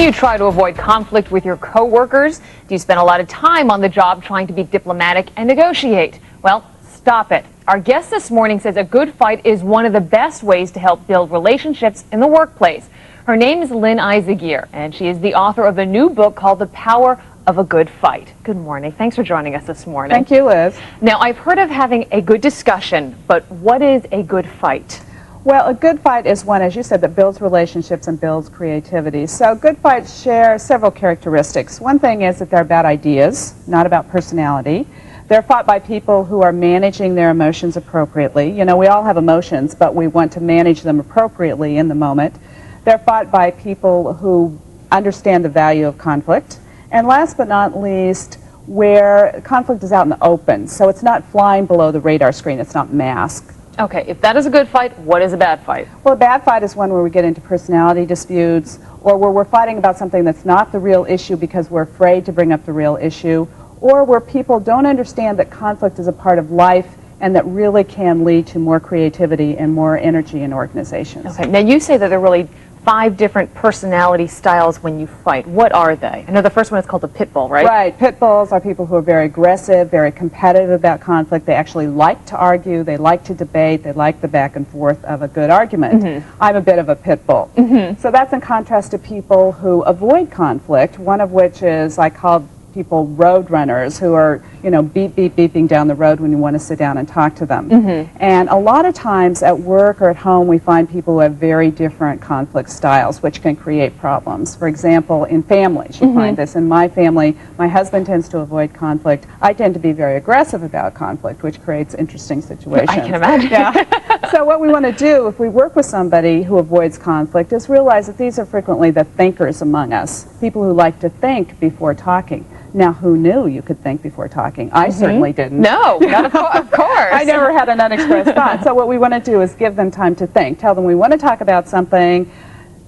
you try to avoid conflict with your coworkers? Do you spend a lot of time on the job trying to be diplomatic and negotiate? Well, stop it. Our guest this morning says a good fight is one of the best ways to help build relationships in the workplace. Her name is Lynn Izagir, and she is the author of a new book called The Power of a Good Fight. Good morning. Thanks for joining us this morning. Thank you, Liz. Now, I've heard of having a good discussion, but what is a good fight? Well, a good fight is one, as you said, that builds relationships and builds creativity. So good fights share several characteristics. One thing is that they're about ideas, not about personality. They're fought by people who are managing their emotions appropriately. You know, we all have emotions, but we want to manage them appropriately in the moment. They're fought by people who understand the value of conflict. And last but not least, where conflict is out in the open. So it's not flying below the radar screen. It's not masked. Okay, if that is a good fight, what is a bad fight? Well, a bad fight is one where we get into personality disputes, or where we're fighting about something that's not the real issue because we're afraid to bring up the real issue, or where people don't understand that conflict is a part of life and that really can lead to more creativity and more energy in organizations. Okay, now you say that there are really 5 different personality styles when you fight. What are they? I know the first one is called the pit bull, right? Right. Pit bulls are people who are very aggressive, very competitive about conflict. They actually like to argue. They like to debate. They like the back and forth of a good argument. I'm a bit of a pit bull. So that's in contrast to people who avoid conflict, one of which is I call people road runners, who are, you know, beeping down the road when you want to sit down and talk to them. And a lot of times at work or at home we find people who have very different conflict styles, which can create problems. For example, in families, you find this. In my family, my husband tends to avoid conflict. I tend to be very aggressive about conflict, which creates interesting situations. I can imagine. Yeah. So what we want to do if we work with somebody who avoids conflict is realize that these are frequently the thinkers among us, people who like to think before talking. Now, who knew you could think before talking? I certainly didn't. No, not of course. I never had an unexpressed thought. So what we want to do is give them time to think. Tell them we want to talk about something,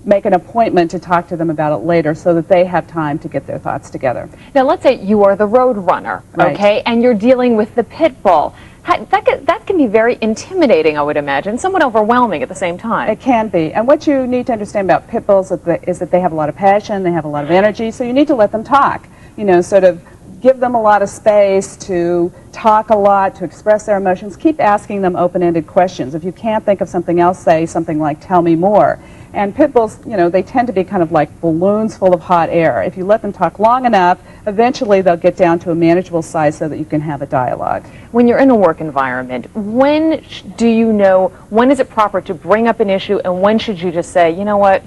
make an appointment to talk to them about it later so that they have time to get their thoughts together. Now, let's say you are the road runner, okay, and you're dealing with the pit bull. That can be very intimidating, I would imagine, somewhat overwhelming at the same time. It can be. And what you need to understand about pit bulls is that they have a lot of passion, they have a lot of energy, so you need to let them talk. You know, sort of give them a lot of space to talk a lot, to express their emotions. Keep asking them open-ended questions. If you can't think of something else, say something like, tell me more. And pit bulls, you know, they tend to be kind of like balloons full of hot air. If you let them talk long enough, eventually they'll get down to a manageable size so that you can have a dialogue. When you're in a work environment, when do you know, when is it proper to bring up an issue, and when should you just say, you know what,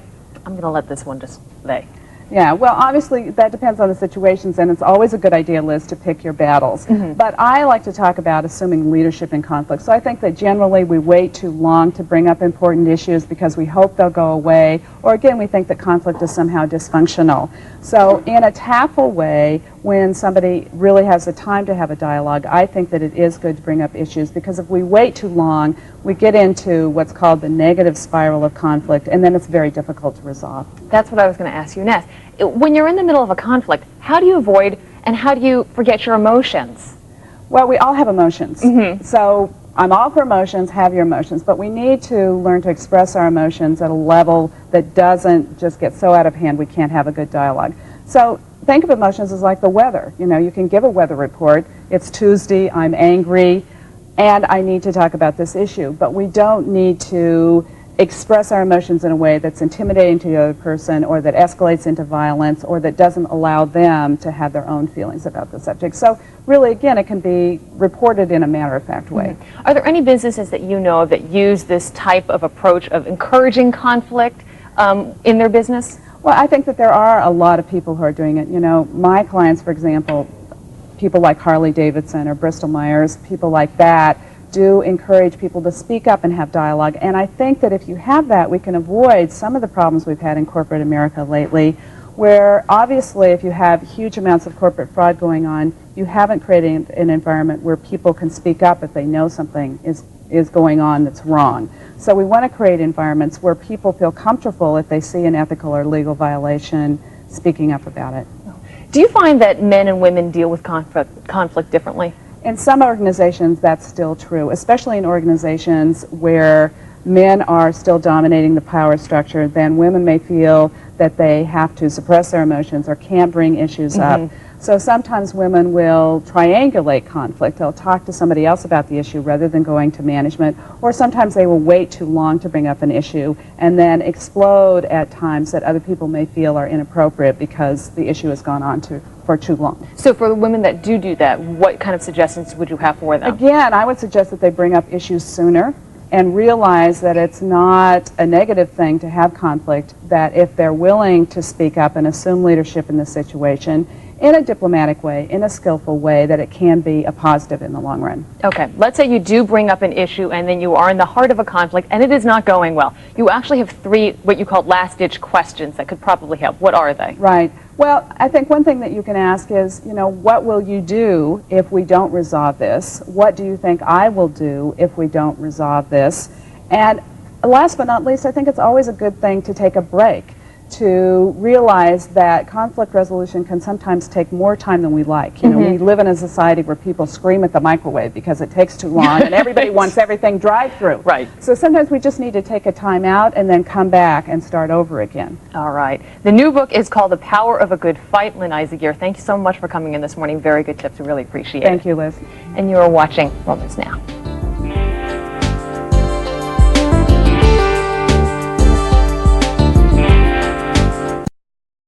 I'm going to let this one just lay? Yeah, well, obviously that depends on the situations, and it's always a good idea, Liz, to pick your battles. But I like to talk about assuming leadership in conflict. So I think that generally we wait too long to bring up important issues because we hope they'll go away, or again, we think that conflict is somehow dysfunctional. So in a tactful way, when somebody really has the time to have a dialogue, I think that it is good to bring up issues, because if we wait too long, we get into what's called the negative spiral of conflict, and then it's very difficult to resolve. That's what I was going to ask you next. When you're in the middle of a conflict, how do you avoid and how do you forget your emotions? Well, we all have emotions. So I'm all for emotions, have your emotions, but we need to learn to express our emotions at a level that doesn't just get so out of hand we can't have a good dialogue. So think of emotions as like the weather. You know, you can give a weather report. It's Tuesday, I'm angry, and I need to talk about this issue. But we don't need to express our emotions in a way that's intimidating to the other person, or that escalates into violence, or that doesn't allow them to have their own feelings about the subject. So really, again, it can be reported in a matter-of-fact way. Are there any businesses that you know of that use this type of approach of encouraging conflict in their business? Well, I think that there are a lot of people who are doing it. You know, my clients, for example, people like Harley Davidson or Bristol Myers, people like that, do encourage people to speak up and have dialogue. And I think that if you have that, we can avoid some of the problems we've had in corporate America lately, where obviously if you have huge amounts of corporate fraud going on, you haven't created an environment where people can speak up if they know something is going on that's wrong. So we want to create environments where people feel comfortable if they see an ethical or legal violation speaking up about it. Do you find that men and women deal with conflict differently? In some organizations, that's still true, especially in organizations where men are still dominating the power structure, then women may feel that they have to suppress their emotions or can't bring issues up. So sometimes women will triangulate conflict. They'll talk to somebody else about the issue rather than going to management, or sometimes they will wait too long to bring up an issue and then explode at times that other people may feel are inappropriate because the issue has gone on for too long. So for the women that do that, what kind of suggestions would you have for them? Again, I would suggest that they bring up issues sooner and realize that it's not a negative thing to have conflict, that if they're willing to speak up and assume leadership in the situation in a diplomatic way, in a skillful way, that it can be a positive in the long run. Okay, let's say you do bring up an issue and then you are in the heart of a conflict and it is not going well. You actually have 3 what you call last-ditch questions that could probably help. What are they? Right. Well, I think one thing that you can ask is, what will you do if we don't resolve this? What do you think I will do if we don't resolve this? And last but not least, I think it's always a good thing to take a break, to realize that conflict resolution can sometimes take more time than we like. We live in a society where people scream at the microwave because it takes too long and everybody wants everything drive-through. Right. So sometimes we just need to take a time out and then come back and start over again. All right. The new book is called The Power of a Good Fight. Lynn Izagir, thank you so much for coming in this morning. Very good tips. We really appreciate it. Thank you, Liz. And you are watching Romans Now.